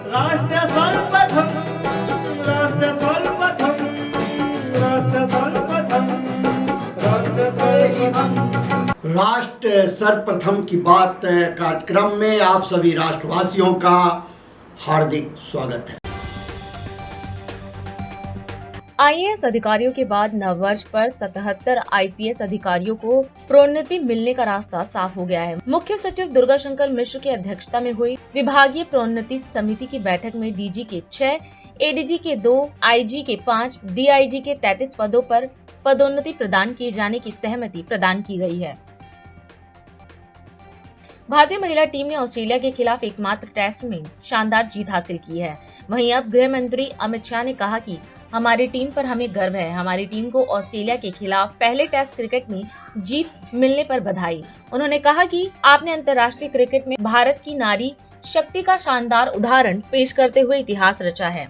राष्ट्र सर्वप्रथम, राष्ट्र सर्वप्रथम, राष्ट्र सर्वप्रथम, राष्ट्र सर्वप्रथम। राष्ट्र सर्वप्रथम की बात कार्यक्रम में आप सभी राष्ट्रवासियों का हार्दिक स्वागत है। आईएएस अधिकारियों के बाद नववर्ष पर 77 आईपीएस अधिकारियों को प्रोन्नति मिलने का रास्ता साफ हो गया है। मुख्य सचिव दुर्गा शंकर मिश्र की अध्यक्षता में हुई विभागीय प्रोन्नति समिति की बैठक में डीजी के 6, एडीजी के 2, आईजी के 5, डीआईजी के 33 पदों पर पदोन्नति प्रदान किए जाने की सहमति प्रदान की गई है। भारतीय महिला टीम ने ऑस्ट्रेलिया के खिलाफ एकमात्र टेस्ट में शानदार जीत हासिल की है। वहीं अब गृह मंत्री अमित शाह ने कहा कि हमारी टीम पर हमें गर्व है। हमारी टीम को ऑस्ट्रेलिया के खिलाफ पहले टेस्ट क्रिकेट में जीत मिलने पर बधाई। उन्होंने कहा कि आपने अंतर्राष्ट्रीय क्रिकेट में भारत की नारी शक्ति का शानदार उदाहरण पेश करते हुए इतिहास रचा है।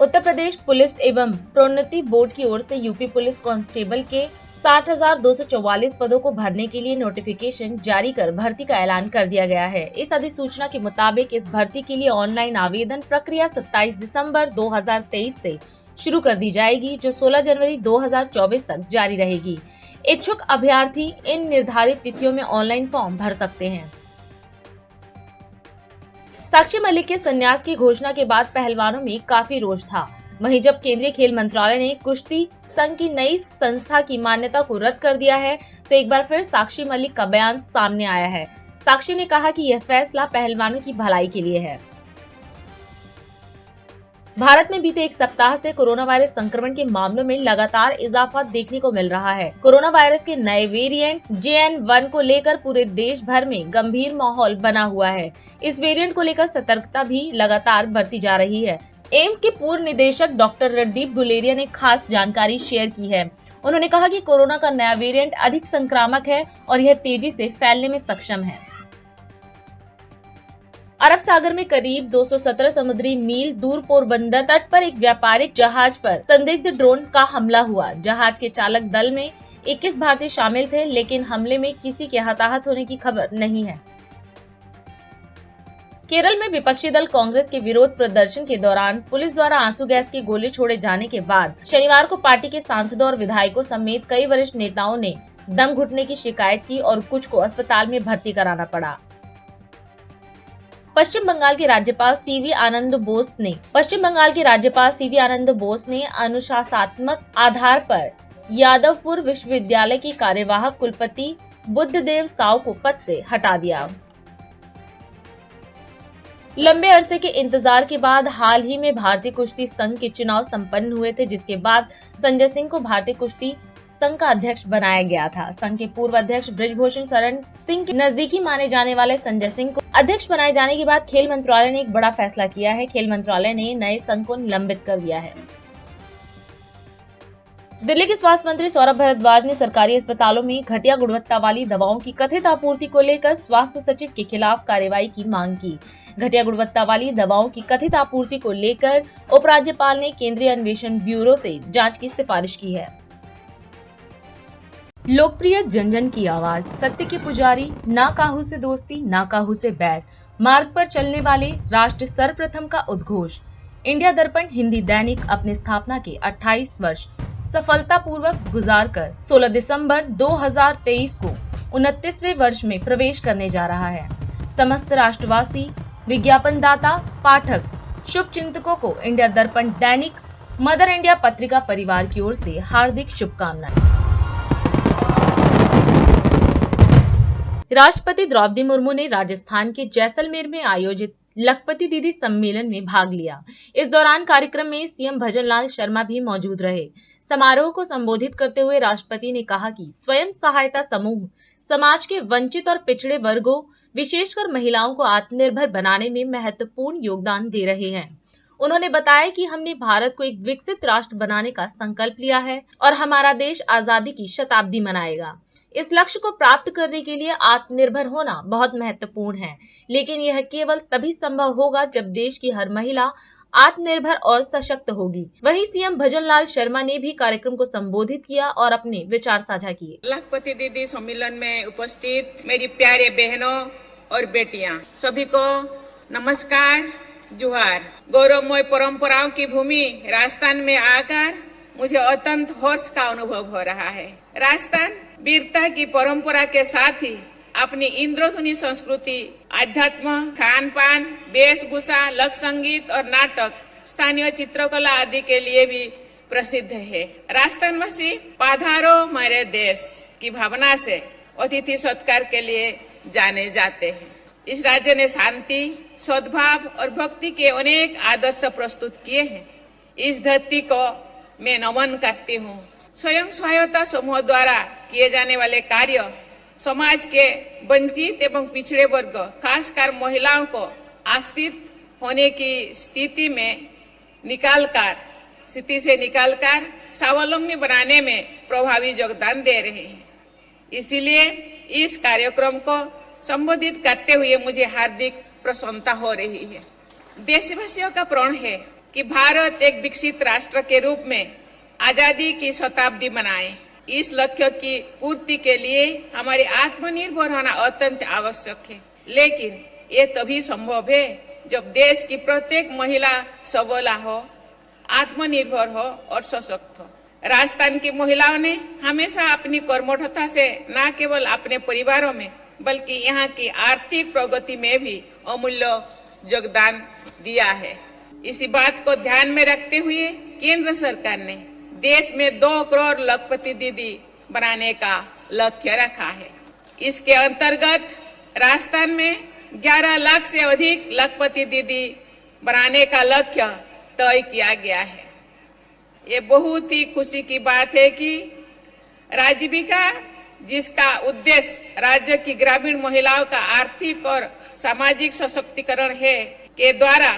उत्तर प्रदेश पुलिस एवं प्रोन्नति बोर्ड की ओर से यूपी पुलिस कांस्टेबल के 60,244 पदों को भरने के लिए नोटिफिकेशन जारी कर भर्ती का ऐलान कर दिया गया है। इस अधिसूचना के मुताबिक इस भर्ती के लिए ऑनलाइन आवेदन प्रक्रिया 27 दिसंबर 2023 से शुरू कर दी जाएगी, जो 16 जनवरी 2024 तक जारी रहेगी। इच्छुक अभ्यर्थी इन निर्धारित तिथियों में ऑनलाइन फॉर्म भर सकते हैं। साक्षी मलिक के संन्यास की घोषणा के बाद पहलवानों में काफी रोष था। वहीं जब केंद्रीय खेल मंत्रालय ने कुश्ती संघ की नई संस्था की मान्यता को रद्द कर दिया है, तो एक बार फिर साक्षी मलिक का बयान सामने आया है। साक्षी ने कहा कि यह फैसला पहलवानों की भलाई के लिए है। भारत में बीते एक सप्ताह से कोरोना वायरस संक्रमण के मामलों में लगातार इजाफा देखने को मिल रहा है। कोरोना वायरस के नए वेरिएंट JN.1 को लेकर पूरे देश भर में गंभीर माहौल बना हुआ है। इस वेरिएंट को लेकर सतर्कता भी लगातार बढ़ती जा रही है। एम्स के पूर्व निदेशक डॉक्टर रणदीप गुलेरिया ने खास जानकारी शेयर की है। उन्होंने कहा कि कोरोना का नया वेरिएंट अधिक संक्रामक है और यह तेजी से फैलने में सक्षम है। अरब सागर में करीब 217 समुद्री मील दूर पोरबंदर तट पर एक व्यापारिक जहाज पर संदिग्ध ड्रोन का हमला हुआ। जहाज के चालक दल में 21 भारतीय शामिल थे, लेकिन हमले में किसी के हताहत होने की खबर नहीं है। केरल में विपक्षी दल कांग्रेस के विरोध प्रदर्शन के दौरान पुलिस द्वारा आंसू गैस के गोले छोड़े जाने के बाद शनिवार को पार्टी के सांसदों और विधायकों समेत कई वरिष्ठ नेताओं ने दम घुटने की शिकायत की और कुछ को अस्पताल में भर्ती कराना पड़ा। पश्चिम बंगाल के राज्यपाल सीवी आनंद बोस ने अनुशासनात्मक आधार पर यादवपुर विश्वविद्यालय की कार्यवाहक कुलपति बुद्धदेव साव को पद से हटा दिया। लंबे अरसे के इंतजार के बाद हाल ही में भारतीय कुश्ती संघ के चुनाव संपन्न हुए थे, जिसके बाद संजय सिंह को भारतीय कुश्ती संघ का अध्यक्ष बनाया गया था। संघ के पूर्व अध्यक्ष बृजभूषण शरण सिंह के नजदीकी माने जाने वाले संजय सिंह को अध्यक्ष बनाए जाने के बाद खेल मंत्रालय ने एक बड़ा फैसला किया है। खेल मंत्रालय ने नए संघ को निलंबित कर दिया है। दिल्ली के स्वास्थ्य मंत्री सौरभ भारद्वाज ने सरकारी अस्पतालों में घटिया गुणवत्ता वाली दवाओं की कथित आपूर्ति को लेकर स्वास्थ्य सचिव के खिलाफ कार्रवाई की मांग की। घटिया गुणवत्ता वाली दवाओं की कथित आपूर्ति को लेकर उपराज्यपाल ने केंद्रीय अन्वेषण ब्यूरो से जांच की सिफारिश की है। लोकप्रिय जन जन की आवाज, सत्य के पुजारी, ना काहू से दोस्ती ना काहू से बैर, मार्ग पर चलने वाले, राष्ट्र सर्वप्रथम का उद्घोष। इंडिया दर्पण हिंदी दैनिक अपनी स्थापना के 28 वर्ष सफलतापूर्वक गुजारकर 16 दिसंबर 2023 को 29वें वर्ष में प्रवेश करने जा रहा है। समस्त राष्ट्रवासी, विज्ञापनदाता, पाठक, शुभ चिंतकों को इंडिया दर्पण दैनिक मदर इंडिया पत्रिका परिवार की ओर से हार्दिक शुभकामनाएं। राष्ट्रपति द्रौपदी मुर्मू ने राजस्थान के जैसलमेर में आयोजित लखपति दीदी सम्मेलन में भाग लिया। इस दौरान कार्यक्रम में सीएम भजनलाल शर्मा भी मौजूद रहे। समारोह को संबोधित करते हुए राष्ट्रपति ने कहा कि स्वयं सहायता समूह समाज के वंचित और पिछड़े वर्गों, विशेषकर महिलाओं को आत्मनिर्भर बनाने में महत्वपूर्ण योगदान दे रहे हैं। उन्होंने बताया कि हमने भारत को एक विकसित राष्ट्र बनाने का संकल्प लिया है और हमारा देश आजादी की शताब्दी मनाएगा। इस लक्ष्य को प्राप्त करने के लिए आत्मनिर्भर होना बहुत महत्वपूर्ण है, लेकिन यह केवल तभी संभव होगा जब देश की हर महिला आत्मनिर्भर और सशक्त होगी। वहीं सीएम भजनलाल शर्मा ने भी कार्यक्रम को संबोधित किया और अपने विचार साझा किए। लखपति दीदी सम्मेलन में उपस्थित मेरी प्यारे बहनों और बेटियां, सभी को नमस्कार, जोहार। गौरवमय परंपराओं की भूमि राजस्थान में आकर मुझे अत्यंत हर्ष का अनुभव हो रहा है। राजस्थान वीरता की परंपरा के साथ ही अपनी इंद्रधुनी संस्कृति, अध्यात्म, खान पान, वेशभूषा, लोक संगीत और नाटक, स्थानीय चित्रकला आदि के लिए भी प्रसिद्ध है। राजस्थानवासी पधारो मेरे देश की भावना से अतिथि सत्कार के लिए जाने जाते हैं। इस राज्य ने शांति, सद्भाव और भक्ति के अनेक आदर्श प्रस्तुत किए हैं। इस धरती को मैं नमन करती हूँ। स्वयं सहायता समूह द्वारा किए जाने वाले कार्य समाज के वंचित एवं पिछड़े वर्ग, खासकर महिलाओं को आश्रित होने की स्थिति से निकालकर स्वावलंबी बनाने में प्रभावी योगदान दे रहे हैं। इसीलिए इस कार्यक्रम को संबोधित करते हुए मुझे हार्दिक प्रसन्नता हो रही है। देशवासियों का प्रण है कि भारत एक विकसित राष्ट्र के रूप में आजादी की शताब्दी मनाए। इस लक्ष्य की पूर्ति के लिए हमारे आत्मनिर्भर होना अत्यंत आवश्यक है। लेकिन ये तभी संभव है जब देश की प्रत्येक महिला सबला हो, आत्मनिर्भर हो और सशक्त हो। राजस्थान की महिलाओं ने हमेशा अपनी कर्मठता से न केवल अपने परिवारों में बल्कि यहाँ की आर्थिक प्रगति में भी अमूल्य योगदान दिया है। इसी बात को ध्यान में रखते हुए केंद्र सरकार ने देश में 2 करोड़ लखपति दीदी बनाने का लक्ष्य रखा है। इसके अंतर्गत राजस्थान में 11 लाख से अधिक लखपति दीदी बनाने का लक्ष्य तय किया गया है। ये बहुत ही खुशी की बात है कि राजीविका, जिसका उद्देश्य राज्य की ग्रामीण महिलाओं का आर्थिक और सामाजिक सशक्तिकरण है, के द्वारा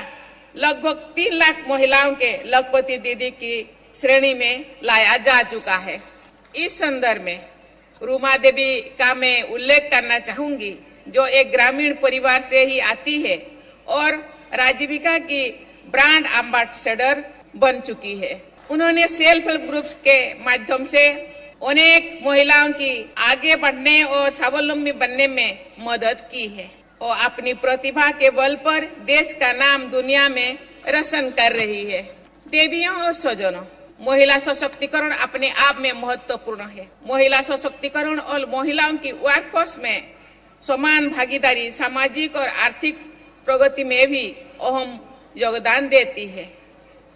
लगभग 3 लाख महिलाओं के लखपति दीदी की श्रेणी में लाया जा चुका है। इस संदर्भ में रूमा देवी का मैं उल्लेख करना चाहूंगी, जो एक ग्रामीण परिवार से ही आती है और राजीविका की ब्रांड एम्बेसडर बन चुकी है। उन्होंने सेल्फ हेल्प ग्रुप्स के माध्यम से अनेक महिलाओं की आगे बढ़ने और स्वावलंबी बनने में मदद की है और अपनी प्रतिभा के बल पर देश का नाम दुनिया में रोशन कर रही है। देवियों और स्वजनों, महिला सशक्तिकरण अपने आप में महत्वपूर्ण है। महिला सशक्तिकरण और महिलाओं की वर्कफोर्स में समान भागीदारी सामाजिक और आर्थिक प्रगति में भी अहम योगदान देती है।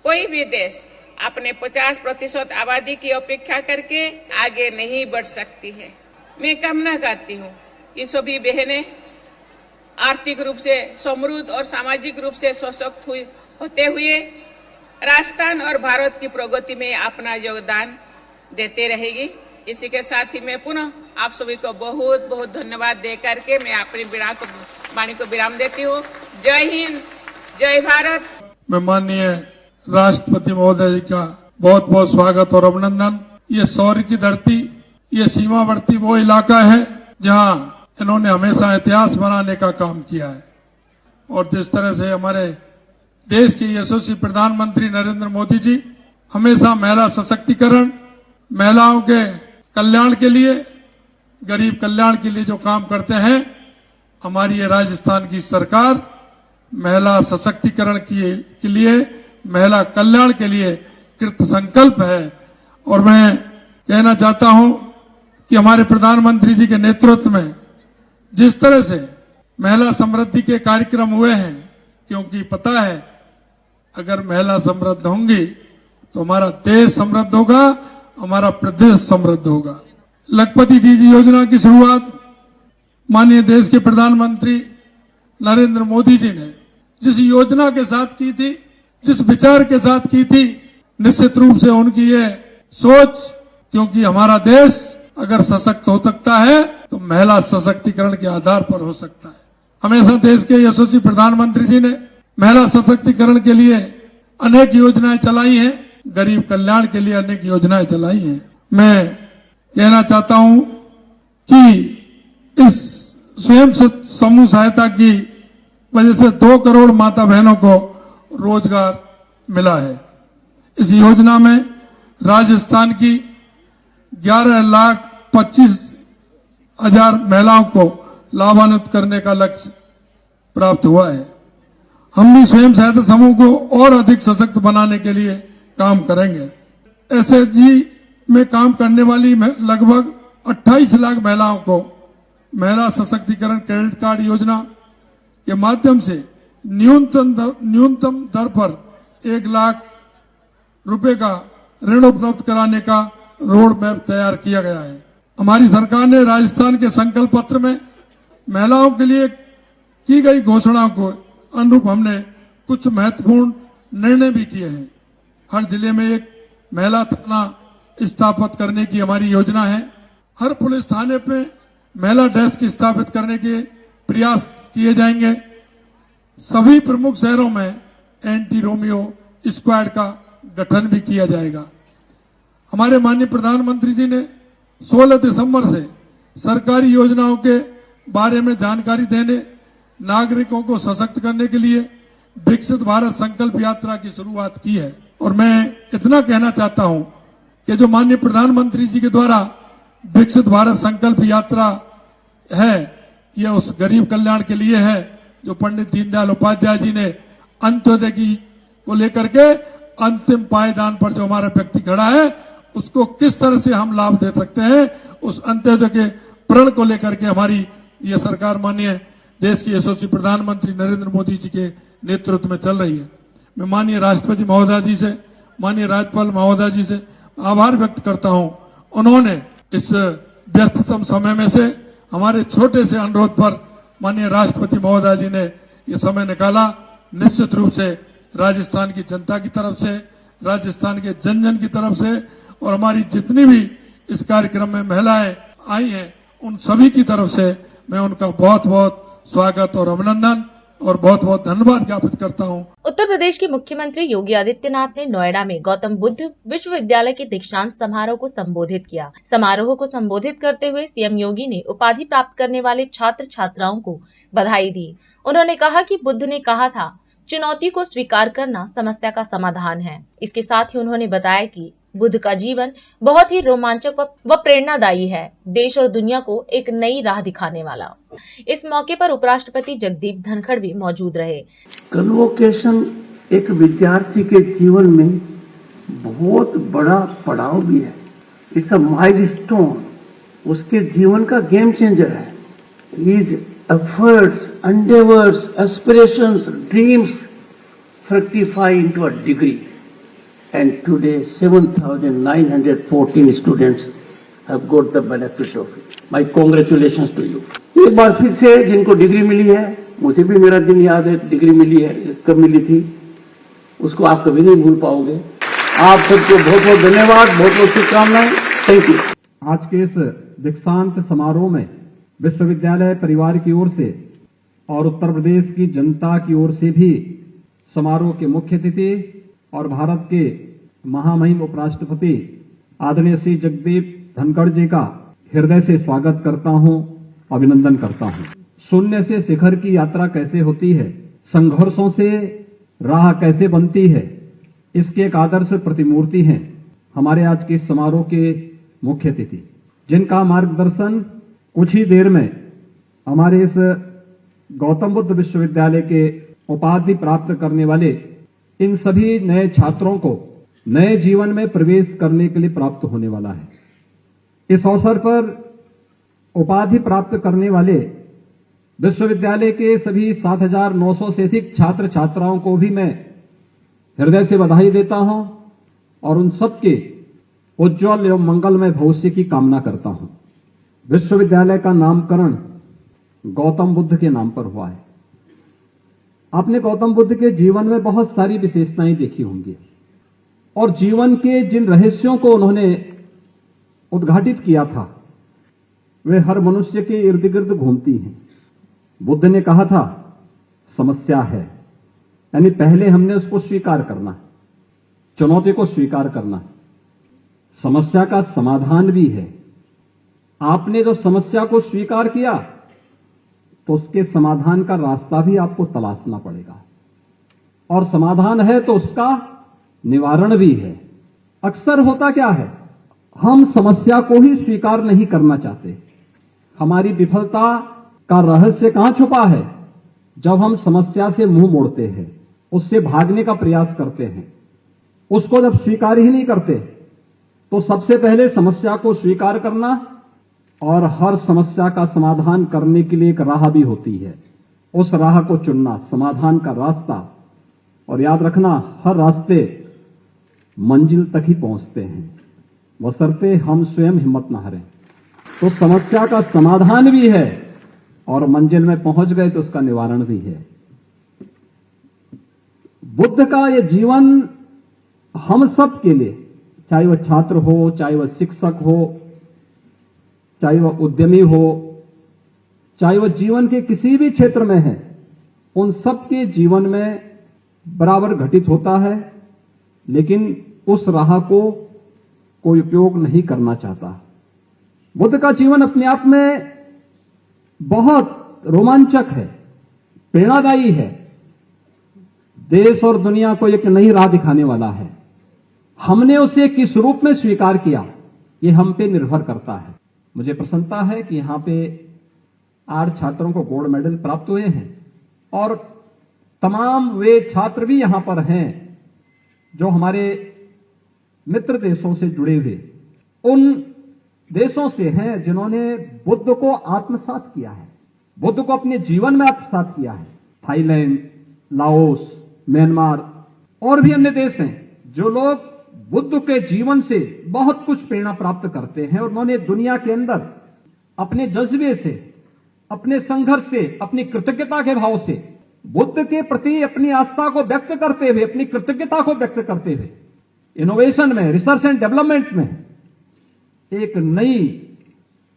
कोई भी देश अपने 50% आबादी की अपेक्षा करके आगे नहीं बढ़ सकती है। मैं कामना करती हूँ कि सभी बहनें आर्थिक रूप से समृद्ध और सामाजिक रूप से सशक्त होते हुए राजस्थान और भारत की प्रगति में अपना योगदान देते रहेगी। इसी के साथ ही मैं पुनः आप सभी को बहुत बहुत धन्यवाद दे करके मैं अपनी वाणी को विराम देती हूँ। जय हिंद, जय भारत। मैं माननीय राष्ट्रपति महोदय जी का बहुत बहुत स्वागत और अभिनंदन। ये शौर्य की धरती, ये सीमावर्ती वो इलाका है जहाँ इन्होंने हमेशा इतिहास बनाने का काम किया है और जिस तरह से हमारे देश के यशस्वी प्रधानमंत्री नरेंद्र मोदी जी हमेशा महिला सशक्तिकरण, महिलाओं के कल्याण के लिए, गरीब कल्याण के लिए जो काम करते हैं, हमारी ये राजस्थान की सरकार महिला सशक्तिकरण के लिए, महिला कल्याण के लिए कृत संकल्प है। और मैं कहना चाहता हूं कि हमारे प्रधानमंत्री जी के नेतृत्व में जिस तरह से महिला समृद्धि के कार्यक्रम हुए हैं, क्योंकि पता है अगर महिला समृद्ध होंगी तो हमारा देश समृद्ध होगा, हमारा प्रदेश समृद्ध होगा। लखपति दीदी योजना की शुरुआत माननीय देश के प्रधानमंत्री नरेंद्र मोदी जी ने जिस योजना के साथ की थी, जिस विचार के साथ की थी, निश्चित रूप से उनकी ये सोच, क्योंकि हमारा देश अगर सशक्त हो सकता है तो महिला सशक्तिकरण के आधार पर हो सकता है। हमेशा देश के यशस्वी प्रधानमंत्री जी ने महिला सशक्तिकरण के लिए अनेक योजनाएं चलाई हैं, गरीब कल्याण के लिए अनेक योजनाएं चलाई हैं। मैं कहना चाहता हूं कि इस स्वयं समूह सहायता की वजह से 2 करोड़ माता बहनों को रोजगार मिला है। इस योजना में राजस्थान की 11,25,000 महिलाओं को लाभान्वित करने का लक्ष्य प्राप्त हुआ है। हम भी स्वयं सहायता समूह को और अधिक सशक्त बनाने के लिए काम करेंगे। एसएचजी में काम करने वाली लगभग 28 लाख महिलाओं को महिला सशक्तिकरण क्रेडिट कार्ड योजना के माध्यम से न्यूनतम दर पर 1 लाख रुपए का ऋण उपलब्ध कराने का रोड मैप तैयार किया गया है। हमारी सरकार ने राजस्थान के संकल्प पत्र में महिलाओं के लिए की गई घोषणाओं को अनुरूप हमने कुछ महत्वपूर्ण निर्णय भी किए हैं। हर जिले में एक महिला थाना स्थापित करने की हमारी योजना है। हर पुलिस थाने पे महिला डेस्क स्थापित करने के प्रयास किए जाएंगे। सभी प्रमुख शहरों में एंटी रोमियो स्क्वाड का गठन भी किया जाएगा। हमारे माननीय प्रधानमंत्री जी ने 16 दिसंबर से सरकारी योजनाओं के बारे में जानकारी देने, नागरिकों को सशक्त करने के लिए विकसित भारत संकल्प यात्रा की शुरुआत की है। और मैं इतना कहना चाहता हूं कि जो माननीय प्रधानमंत्री जी के द्वारा विकसित भारत संकल्प यात्रा है, यह उस गरीब कल्याण के लिए है जो पंडित दीनदयाल उपाध्याय जी ने अंत्योदय की को लेकर के अंतिम पायदान पर जो हमारा व्यक्ति खड़ा है, उसको किस तरह से हम लाभ दे सकते हैं, उस अंत्योदय के प्रण को लेकर के हमारी यह सरकार माननीय देश की यशस्वी प्रधानमंत्री नरेंद्र मोदी जी के नेतृत्व में चल रही है। मैं माननीय राष्ट्रपति महोदय जी से, माननीय राज्यपाल महोदय जी से आभार व्यक्त करता हूं। उन्होंने इस व्यस्ततम समय में से हमारे छोटे से अनुरोध पर माननीय राष्ट्रपति महोदय जी ने ये समय निकाला। निश्चित रूप से राजस्थान की जनता की तरफ से, राजस्थान के जन जन की तरफ से और हमारी जितनी भी इस कार्यक्रम में महिलाएं आई हैं, उन सभी की तरफ से मैं उनका बहुत बहुत स्वागत और अभिनंदन और बहुत बहुत धन्यवाद ज्ञापित करता हूं। उत्तर प्रदेश के मुख्यमंत्री योगी आदित्यनाथ ने नोएडा में गौतम बुद्ध विश्वविद्यालय के दीक्षांत समारोह को संबोधित किया। समारोह को संबोधित करते हुए सीएम योगी ने उपाधि प्राप्त करने वाले छात्र छात्राओं को बधाई दी। उन्होंने कहा कि बुद्ध ने कहा था, चुनौती को स्वीकार करना समस्या का समाधान है। इसके साथ ही उन्होंने बताया कि बुद्ध का जीवन बहुत ही रोमांचक व प्रेरणादायी है, देश और दुनिया को एक नई राह दिखाने वाला। इस मौके पर उपराष्ट्रपति जगदीप धनखड़ भी मौजूद रहे। कन्वोकेशन एक विद्यार्थी के जीवन में बहुत बड़ा पड़ाव भी है। इट्स अ माइलस्टोन, उसके जीवन का गेम चेंजर है। His efforts, endeavours, aspirations, dreams fructify into a degree. And today 7,914 students have got the benefit of it. My congratulations to you. एक बार फिर से जिनको डिग्री मिली है, मुझे भी मेरा दिन याद है, डिग्री मिली है, कब मिली थी, उसको आप कभी नहीं भूल पाओगे। आप सबको बहुत बहुत धन्यवाद, बहुत बहुत शुभकामनाएं। Thank you. आज के इस दीक्षांत समारोह में विश्वविद्यालय परिवार की ओर से और उत्तर प्रदेश की जनता की ओर से भी समारोह के मुख्य अतिथि और भारत के महामहिम उपराष्ट्रपति आदरणीय श्री जगदीप धनखड़ जी का हृदय से स्वागत करता हूं, अभिनंदन करता हूं। शून्य से शिखर की यात्रा कैसे होती है, संघर्षों से राह कैसे बनती है, इसके एक आदर्श प्रतिमूर्ति हैं हमारे आज के समारोह के मुख्य अतिथि, जिनका मार्गदर्शन कुछ ही देर में हमारे इस गौतम बुद्ध विश्वविद्यालय के उपाधि प्राप्त करने वाले इन सभी नए छात्रों को नए जीवन में प्रवेश करने के लिए प्राप्त होने वाला है। इस अवसर पर उपाधि प्राप्त करने वाले विश्वविद्यालय के सभी 7,900 से अधिक छात्र छात्राओं को भी मैं हृदय से बधाई देता हूं और उन सबके उज्जवल एवं मंगलमय भविष्य की कामना करता हूं। विश्वविद्यालय का नामकरण गौतम बुद्ध के नाम पर हुआ है। आपने गौतम बुद्ध के जीवन में बहुत सारी विशेषताएं देखी होंगी और जीवन के जिन रहस्यों को उन्होंने उद्घाटित किया था वे हर मनुष्य के इर्द गिर्द घूमती हैं। बुद्ध ने कहा था, समस्या है, यानी पहले हमने उसको स्वीकार करना है, चुनौती को स्वीकार करना है। समस्या का समाधान भी है। आपने जो समस्या को स्वीकार किया तो उसके समाधान का रास्ता भी आपको तलाशना पड़ेगा और समाधान है तो उसका निवारण भी है। अक्सर होता क्या है, हम समस्या को ही स्वीकार नहीं करना चाहते। हमारी विफलता का रहस्य कहां छुपा है, जब हम समस्या से मुंह मोड़ते हैं, उससे भागने का प्रयास करते हैं, उसको जब स्वीकार ही नहीं करते, तो सबसे पहले समस्या को स्वीकार करना और हर समस्या का समाधान करने के लिए एक राह भी होती है, उस राह को चुनना, समाधान का रास्ता। और याद रखना, हर रास्ते मंजिल तक ही पहुंचते हैं, बशर्ते हम स्वयं हिम्मत न हारें। तो समस्या का समाधान भी है और मंजिल में पहुंच गए तो उसका निवारण भी है। बुद्ध का यह जीवन हम सब के लिए, चाहे वह छात्र हो, चाहे वह शिक्षक हो, चाहे वह उद्यमी हो, चाहे वह जीवन के किसी भी क्षेत्र में है, उन सबके जीवन में बराबर घटित होता है। लेकिन उस राह को कोई उपयोग नहीं करना चाहता। बुद्ध का जीवन अपने आप में बहुत रोमांचक है, प्रेरणादायी है, देश और दुनिया को एक नई राह दिखाने वाला है। हमने उसे किस रूप में स्वीकार किया, ये हम पे निर्भर करता है। मुझे प्रसन्नता है कि यहां पे 8 छात्रों को गोल्ड मेडल प्राप्त हुए हैं और तमाम वे छात्र भी यहां पर हैं जो हमारे मित्र देशों से जुड़े हुए उन देशों से हैं जिन्होंने बुद्ध को आत्मसात किया है, बुद्ध को अपने जीवन में आत्मसात किया है। थाईलैंड, लाओस, म्यांमार और भी अन्य देश हैं जो लोग बुद्ध के जीवन से बहुत कुछ प्रेरणा प्राप्त करते हैं और उन्होंने दुनिया के अंदर अपने जज्बे से, अपने संघर्ष से, अपनी कृतज्ञता के भाव से बुद्ध के प्रति अपनी आस्था को व्यक्त करते हुए, अपनी कृतज्ञता को व्यक्त करते हुए इनोवेशन में, रिसर्च एंड डेवलपमेंट में एक नई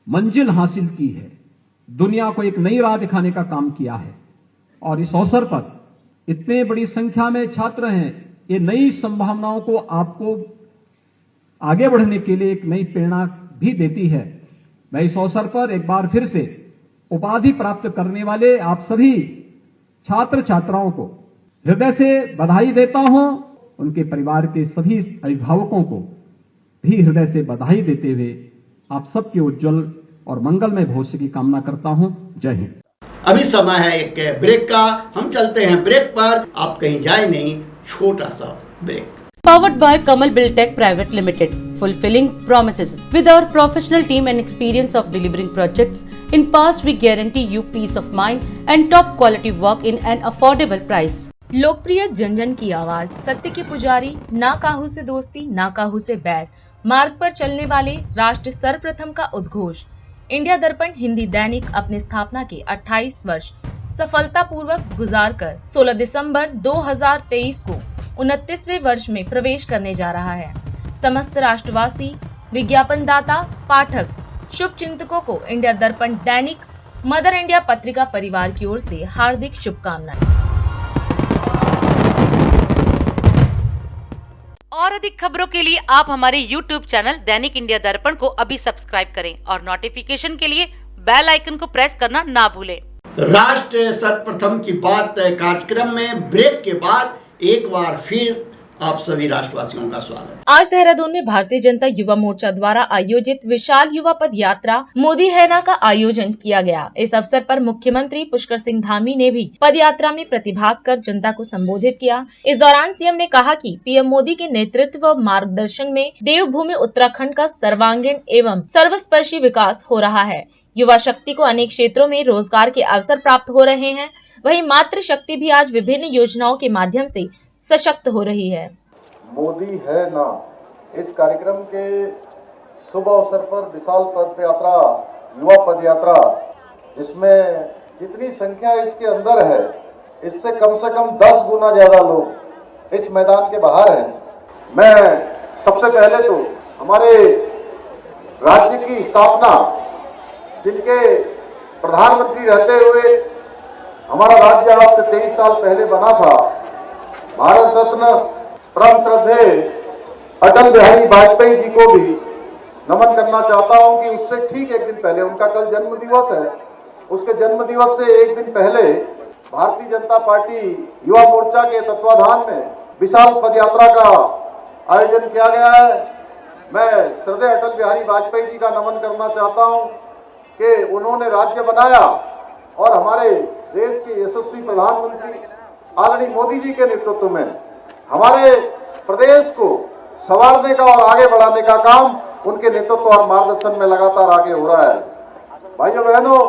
मंजिल हासिल की है, दुनिया को एक नई राह दिखाने का काम किया है। और इस अवसर पर इतने बड़ी संख्या में छात्र हैं, ये नई संभावनाओं को आपको आगे बढ़ने के लिए एक नई प्रेरणा भी देती है। मैं इस अवसर पर एक बार फिर से उपाधि प्राप्त करने वाले आप सभी छात्र छात्राओं को हृदय से बधाई देता हूं, उनके परिवार के सभी अभिभावकों को भी हृदय से बधाई देते हुए आप सबके उज्जवल और मंगलमय भविष्य की कामना करता हूं। जय हिंद। अभी समय है एक ब्रेक का, हम चलते हैं ब्रेक पर, आप कहीं जाए नहीं, छोटा सा break. Powered by Kamal Buildtech Private Limited, fulfilling promises. With our professional team and experience of delivering projects, in past we guarantee you peace of mind and top quality work in an affordable price. लोकप्रिय जन जन की आवाज, सत्य के पुजारी, ना काहू से दोस्ती ना काहू से बैर, मार्ग पर चलने वाले, राष्ट्र सर्वप्रथम का उद्घोष। इंडिया दर्पण हिंदी दैनिक अपने स्थापना के 28 वर्ष सफलतापूर्वक गुजारकर 16 दिसंबर 2023 को 29वें वर्ष में प्रवेश करने जा रहा है। समस्त राष्ट्रवासी, विज्ञापनदाता, पाठक, शुभ चिंतकों को इंडिया दर्पण दैनिक मदर इंडिया पत्रिका परिवार की ओर से हार्दिक शुभकामनाएं। और अधिक खबरों के लिए आप हमारे YouTube चैनल दैनिक इंडिया दर्पण को अभी सब्सक्राइब करें और नोटिफिकेशन के लिए बेल आइकन को प्रेस करना ना भूलें। राष्ट्र सर्वप्रथम की बात कार्यक्रम में ब्रेक के बाद एक बार फिर आप सभी राष्ट्रवासियों का स्वागत। आज देहरादून में भारतीय जनता युवा मोर्चा द्वारा आयोजित विशाल युवा पद यात्रा मोदी है ना का आयोजन किया गया। इस अवसर पर मुख्यमंत्री पुष्कर सिंह धामी ने भी पद यात्रा में प्रतिभाग कर जनता को संबोधित किया। इस दौरान सीएम ने कहा कि पीएम मोदी के नेतृत्व व मार्गदर्शन में देवभूमि उत्तराखंड का सर्वांगीण एवं सर्वस्पर्शी विकास हो रहा है। युवा शक्ति को अनेक क्षेत्रों में रोजगार के अवसर प्राप्त हो रहे हैं, वहीं मातृ शक्ति भी आज विभिन्न योजनाओं के माध्यम से सशक्त हो रही है। मोदी है ना इस कार्यक्रम के शुभ अवसर पर विशाल पद यात्रा, युवा पद यात्रा, जिसमें जितनी संख्या इसके अंदर है इससे कम से कम 10 गुना ज्यादा लोग इस मैदान के बाहर हैं। मैं सबसे पहले तो हमारे राज्य की स्थापना, जिनके प्रधानमंत्री रहते हुए हमारा राज्य आज से 23 साल पहले बना था, भारत रत्न परम श्रद्धेय अटल बिहारी वाजपेयी जी को भी नमन करना चाहता हूं कि उससे ठीक एक दिन पहले, उनका कल जन्म दिवस है, उसके जन्म दिवस से एक दिन पहले भारतीय जनता पार्टी युवा मोर्चा के तत्वाधान में विशाल पदयात्रा का आयोजन किया गया है। मैं श्रद्धेय अटल बिहारी वाजपेयी जी का नमन करना चाहता हूं कि उन्होंने राज्य बनाया और हमारे देश के यशस्वी प्रधानमंत्री आदरणीय मोदी जी के नेतृत्व में हमारे प्रदेश को संवारने का और आगे बढ़ाने का काम उनके नेतृत्व और मार्गदर्शन में लगातार आगे हो रहा है। भाइयों बहनों,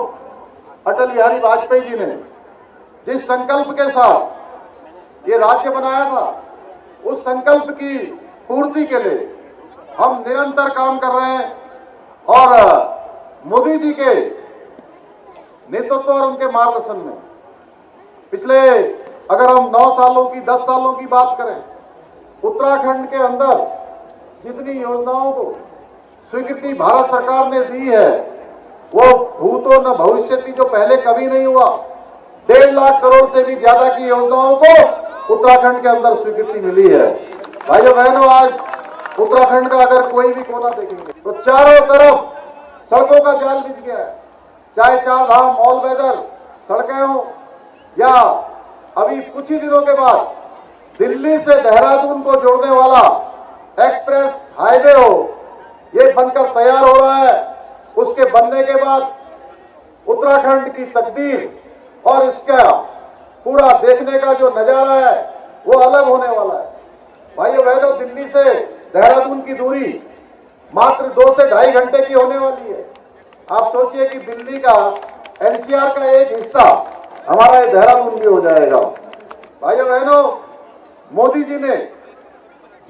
अटल बिहारी वाजपेयी जी ने जिस संकल्प के साथ ये राज्य बनाया था, उस संकल्प की पूर्ति के लिए हम निरंतर काम कर रहे हैं और मोदी जी के नेतृत्व और उनके मार्गदर्शन में पिछले अगर हम 9 सालों की 10 सालों की बात करें, उत्तराखंड के अंदर जितनी योजनाओं को स्वीकृति भारत सरकार ने दी है वो भूतो न भविष्य की जो पहले कभी नहीं हुआ। 1.5 लाख करोड़ से भी ज्यादा की योजनाओं को उत्तराखंड के अंदर स्वीकृति मिली है। भाइयों बहनों, आज उत्तराखंड का अगर कोई भी कोना देखेंगे तो चारों तरफ सड़कों का जाल बिछ गया है, चाहे 4 धाम ऑल वेदर सड़कें हो या अभी कुछ ही दिनों के बाद दिल्ली से देहरादून को जोड़ने वाला एक्सप्रेस हाईवे हो, ये बनकर तैयार हो रहा है। उसके बनने के बाद उत्तराखंड की तकदीर और इसका पूरा देखने का जो नजारा है वो अलग होने वाला है। भाइयों बहनों, दिल्ली से देहरादून की दूरी मात्र 2 से 2.5 घंटे की होने वाली है। आप सोचिए कि दिल्ली का एनसीआर का एक हिस्सा हमारा ये देहरादून भी हो जाएगा। भाइयों बहनों, मोदी जी ने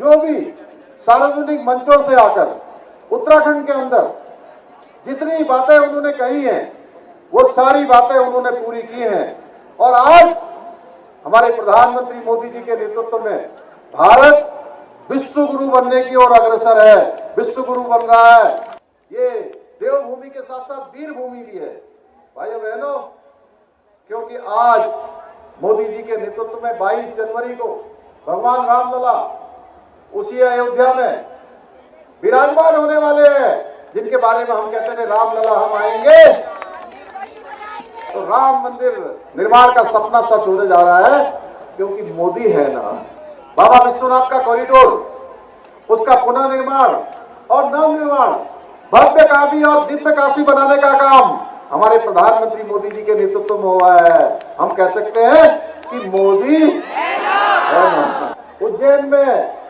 जो भी सार्वजनिक मंचों से आकर उत्तराखंड के अंदर जितनी बातें उन्होंने कही हैं वो सारी बातें उन्होंने पूरी की हैं और आज हमारे प्रधानमंत्री मोदी जी के नेतृत्व में भारत विश्व गुरु बनने की ओर अग्रसर है, विश्व गुरु बन रहा है। ये देवभूमि के साथ साथ वीर भूमि भी है। भाइयों बहनों, क्योंकि आज मोदी जी के नेतृत्व में 22 जनवरी को भगवान रामलला उसी अयोध्या में विराजमान होने वाले हैं, जिनके बारे में हम कहते थे रामलला हम आएंगे। तो राम मंदिर निर्माण का सपना सच होने जा रहा है, क्योंकि मोदी है ना। बाबा विश्वनाथ का कॉरिडोर, उसका पुनर्निर्माण और नवनिर्माण, भव्य काशी और दिव्य काशी बनाने का काम हमारे प्रधानमंत्री मोदी जी के नेतृत्व में हुआ है। हम कह सकते हैं कि मोदी है ना। उज्जैन में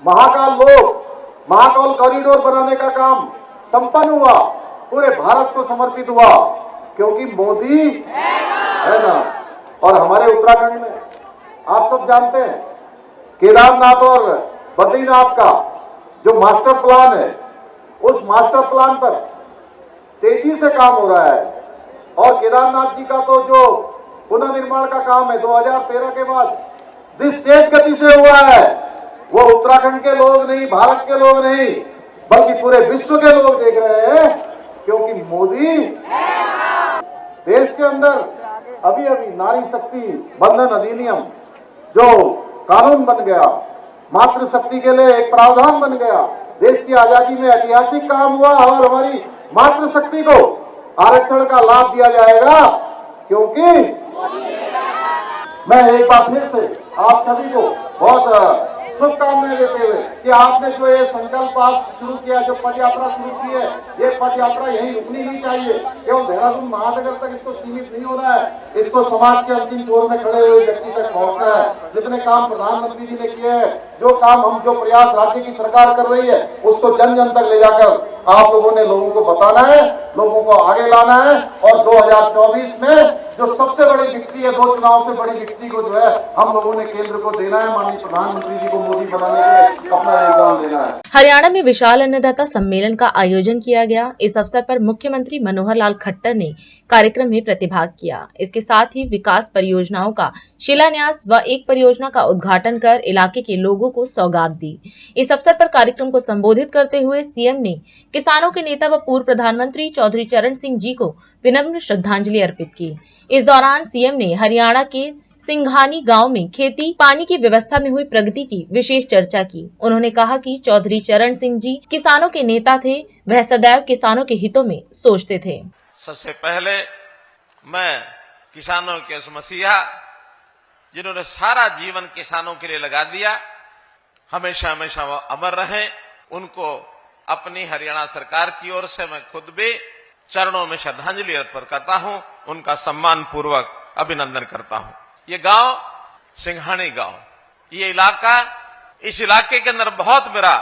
महाकाल कॉरिडोर बनाने का काम संपन्न हुआ, पूरे भारत को समर्पित हुआ, क्योंकि मोदी है ना। और हमारे उत्तराखंड में आप सब जानते हैं केदारनाथ और बद्रीनाथ का जो मास्टर प्लान है, उस मास्टर प्लान पर तेजी से काम हो रहा है। और केदारनाथ जी का तो जो पुनर्निर्माण का काम है 2013 के बाद जिस तेज गति से हुआ है, वो उत्तराखंड के लोग नहीं, भारत के लोग नहीं, बल्कि पूरे विश्व के लोग देख रहे हैं, क्योंकि मोदी देश के अंदर अभी नारी शक्ति बंधन अधिनियम जो कानून बन गया, मातृशक्ति के लिए एक प्रावधान बन गया, देश की आजादी में ऐतिहासिक काम हुआ और हमारी मातृशक्ति को आरक्षण का लाभ दिया जाएगा। क्योंकि मैं एक बार फिर से आप सभी को बहुत शुभकामनाएं देते हुए कि आपने जो ये संकल्प आज शुरू किया, जो पद यात्रा शुरू की है, ये पद यात्रा यहीं रुकनी नहीं चाहिए। केवल देहरादून महानगर तक इसको सीमित नहीं होना है, इसको समाज के अंतिम छोर में खड़े हुए व्यक्ति तक पहुंचना है। जितने काम प्रधानमंत्री जी ने किए हैं, जो प्रयास राज्य की सरकार कर रही है, उसको जन जन तक ले जाकर आप लोगों ने लोगों को बताना है, लोगों को आगे लाना है। और 2024 में जो सबसे बड़ी विक्ट्री है, 2 चुनाव से बड़ी विक्ट्री को जो है हम लोगों ने केंद्र को देना है, माननीय प्रधानमंत्री जी को मोदी बनाने के लिए अपना योगदान देना है। हरियाणा में विशाल अन्नदाता सम्मेलन का आयोजन किया गया। इस अवसर पर मुख्यमंत्री मनोहर लाल खट्टर ने कार्यक्रम में प्रतिभाग किया। इसके साथ ही विकास परियोजनाओं का शिलान्यास व एक परियोजना का उद्घाटन कर इलाके के लोगों को सौगात दी। इस अवसर पर कार्यक्रम को संबोधित करते हुए सीएम ने किसानों के नेता व पूर्व प्रधानमंत्री चौधरी चरण सिंह जी को विनम्र श्रद्धांजलि अर्पित की। इस दौरान सीएम ने हरियाणा के सिंघानी गांव में खेती पानी की व्यवस्था में हुई प्रगति की विशेष चर्चा की। उन्होंने कहा कि चौधरी चरण सिंह जी किसानों के नेता थे, वह सदैव किसानों के हितों में सोचते थे। सबसे पहले मैं किसानों के उस मसीहा जिन्होंने सारा जीवन किसानों के लिए लगा दिया, हमेशा हमेशा वो अमर रहे, उनको अपनी हरियाणा सरकार की ओर से मैं खुद भी चरणों में श्रद्धांजलि अर्पित करता हूं, उनका सम्मान पूर्वक अभिनंदन करता हूं। ये गांव सिंघानी गांव, ये इलाका, इस इलाके के अंदर बहुत मेरा,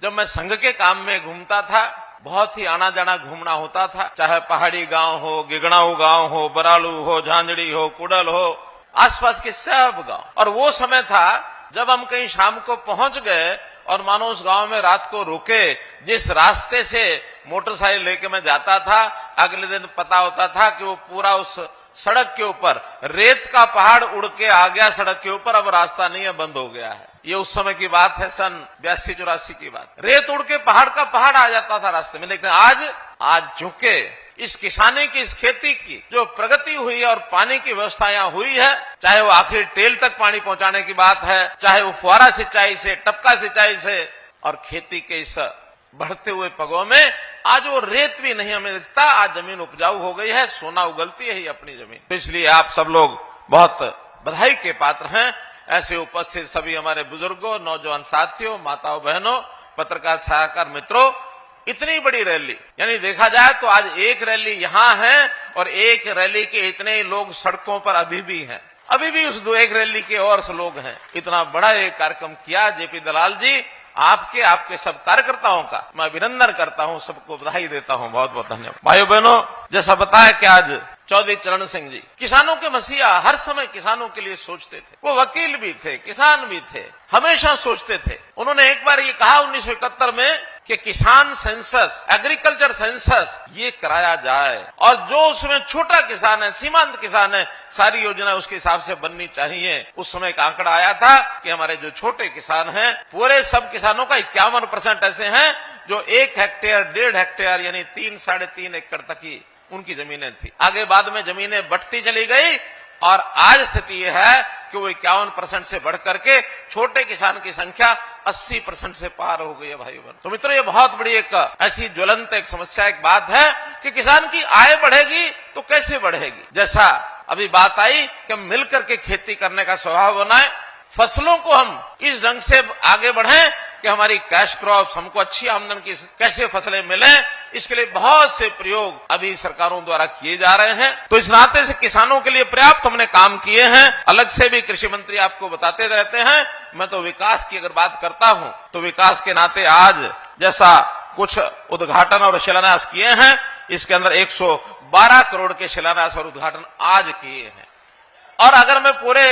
जब मैं संघ के काम में घूमता था, बहुत ही आना जाना घूमना होता था, चाहे पहाड़ी गांव हो, गिगड़ाऊ गांव हो, बरालू हो, झांझड़ी हो, कुडल हो, आसपास के सब गांव। और वो समय था जब हम कहीं शाम को पहुंच गए और मानो उस गांव में रात को रुके, जिस रास्ते से मोटरसाइकिल लेके मैं जाता था, अगले दिन पता होता था कि वो पूरा उस सड़क के ऊपर रेत का पहाड़ उड़ के आ गया सड़क के ऊपर, अब रास्ता नहीं है, बंद हो गया है। ये उस समय की बात है, सन 82-84 की बात। रेत उड़ के पहाड़ का पहाड़ आ जाता था रास्ते में। लेकिन आज चूंकि इस किसानी की, इस खेती की जो प्रगति हुई है और पानी की व्यवस्था यहाँ हुई है, चाहे वो आखिरी टेल तक पानी पहुंचाने की बात है, चाहे वो फुहारा सिंचाई से, टपका सिंचाई से, और खेती के इस बढ़ते हुए पगों में आज वो रेत भी नहीं हमें दिखता। आज जमीन उपजाऊ हो गई है, सोना उगलती है ही अपनी जमीन। तो इसलिए आप सब लोग बहुत बधाई के पात्र हैं। ऐसे उपस्थित सभी हमारे बुजुर्गों, नौजवान साथियों, माताओं बहनों, पत्रकार छायाकार मित्रों, इतनी बड़ी रैली, यानी देखा जाए तो आज एक रैली यहां है और एक रैली के इतने लोग सड़कों पर अभी भी हैं, अभी भी उस एक रैली के और लोग हैं। इतना बड़ा एक कार्यक्रम किया जेपी दलाल जी, आपके सब कार्यकर्ताओं का मैं अभिनंदन करता हूं, सबको बधाई देता हूं, बहुत बहुत धन्यवाद। भाइयों बहनों, जैसा बताया कि आज चौधरी चरण सिंह जी किसानों के मसीहा, हर समय किसानों के लिए सोचते थे। वो वकील भी थे, किसान भी थे, हमेशा सोचते थे। उन्होंने एक बार ये कहा 1971 में कि किसान सेंसस, एग्रीकल्चर सेंसस ये कराया जाए, और जो उसमें छोटा किसान है, सीमांत किसान है, सारी योजना उसके हिसाब से बननी चाहिए। उस समय का आंकड़ा आया था कि हमारे जो छोटे किसान हैं, पूरे सब किसानों का 51% ऐसे हैं जो 1 हेक्टेयर, 1.5 हेक्टेयर यानी 3-3.5 एकड़ तक ही उनकी जमीनें थी। आगे बाद में जमीनें बढ़ती चली गई और आज स्थिति यह है कि वो 51% से बढ़ करके छोटे किसान की संख्या 80% से पार हो गई है। भाई बहन, तो मित्रों, ये बहुत बड़ी एक ऐसी ज्वलंत एक समस्या, एक बात है कि किसान की आय बढ़ेगी तो कैसे बढ़ेगी। जैसा अभी बात आई कि हम मिलकर के खेती करने का स्वभाव बनाए, फसलों को हम इस ढंग से आगे बढ़ें कि हमारी कैश क्रॉप्स, हमको अच्छी आमदन की कैसे फसलें मिले, इसके लिए बहुत से प्रयोग अभी सरकारों द्वारा किए जा रहे हैं। तो इस नाते से किसानों के लिए पर्याप्त हमने काम किए हैं। अलग से भी कृषि मंत्री आपको बताते रहते हैं। मैं तो विकास की अगर बात करता हूं तो विकास के नाते आज जैसा कुछ उद्घाटन और शिलान्यास किए हैं, इसके अंदर 112 करोड़ के शिलान्यास और उद्घाटन आज किए हैं। और अगर मैं पूरे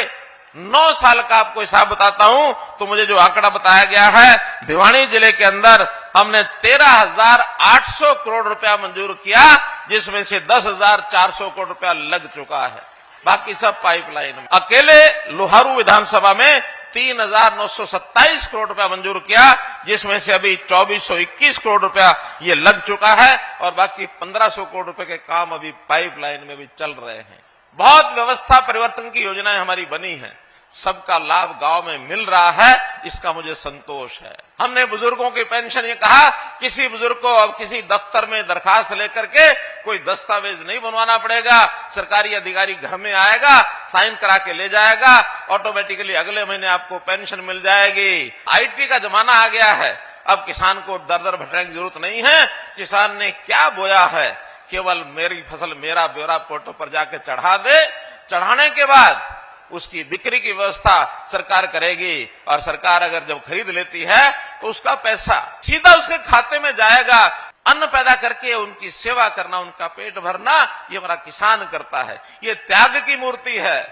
9 साल का आपको हिसाब बताता हूं तो मुझे जो आंकड़ा बताया गया है, भिवानी जिले के अंदर हमने 13,800 करोड़ रुपया मंजूर किया, जिसमें से 10,400 करोड़ रुपया लग चुका है, बाकी सब पाइपलाइन में। अकेले लोहारू विधानसभा में 3,927 करोड़ रुपया मंजूर किया, जिसमें से अभी 2,421 करोड़ रुपया ये लग चुका है और बाकी 1,500 करोड़ रुपए के काम अभी पाइपलाइन में भी चल रहे हैं। बहुत व्यवस्था परिवर्तन की योजनाएं हमारी बनी हैं, सबका लाभ गांव में मिल रहा है, इसका मुझे संतोष है। हमने बुजुर्गों की पेंशन, ये कहा किसी बुजुर्ग को अब किसी दफ्तर में दरखास्त लेकर के कोई दस्तावेज नहीं बनवाना पड़ेगा, सरकारी अधिकारी घर में आएगा, साइन करा के ले जाएगा, ऑटोमेटिकली अगले महीने आपको पेंशन मिल जाएगी। IT का जमाना आ गया है, अब किसान को दर दर भटकने की जरूरत नहीं है। किसान ने क्या बोया है, केवल मेरी फसल मेरा ब्यौरा पोर्टल पर जाके चढ़ा दे, चढ़ाने के बाद उसकी बिक्री की व्यवस्था सरकार करेगी, और सरकार अगर जब खरीद लेती है तो उसका पैसा सीधा उसके खाते में जाएगा। अन्न पैदा करके उनकी सेवा करना, उनका पेट भरना, ये हमारा किसान करता है। ये त्याग की मूर्ति है।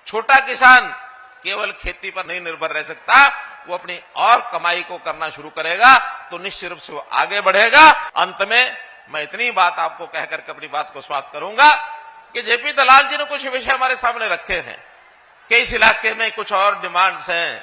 छोटा किसान केवल खेती पर नहीं निर्भर रह सकता, वो अपनी और कमाई को करना शुरू करेगा तो निश्चित रूप से वो आगे बढ़ेगा। अंत में मैं इतनी बात आपको कहकर के अपनी बात को समाप्त करूंगा कि जेपी दलाल जी ने कुछ विषय हमारे सामने रखे हैं कि इस इलाके में कुछ और डिमांड्स हैं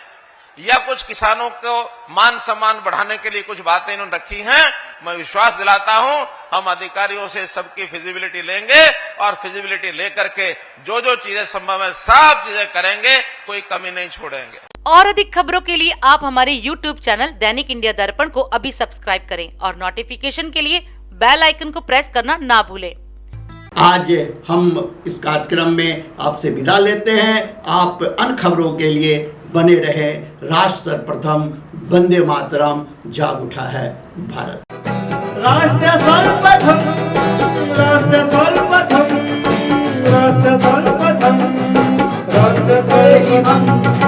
या कुछ किसानों को मान सम्मान बढ़ाने के लिए कुछ बातें इन्होंने रखी हैं। मैं विश्वास दिलाता हूं हम अधिकारियों से सबकी फिजिबिलिटी लेंगे और फिजिबिलिटी लेकर के जो जो चीजें संभव है सब चीजें करेंगे, कोई कमी नहीं छोड़ेंगे। और अधिक खबरों के लिए आप हमारे YouTube चैनल दैनिक इंडिया दर्पण को अभी सब्सक्राइब करें और नोटिफिकेशन के लिए बेल आइकन को प्रेस करना ना भूलें। आज हम इस कार्यक्रम में आपसे विदा लेते हैं। आप अन्य खबरों के लिए बने रहे। राष्ट्र सर्वप्रथम, वंदे मातरम, जाग उठा है भारत। राष्ट्र सर्वप्रथम, राष्ट्र सर्वप्रथम, राष्ट्र सर्वप्रथम। राष्ट्र स्वर्ग हम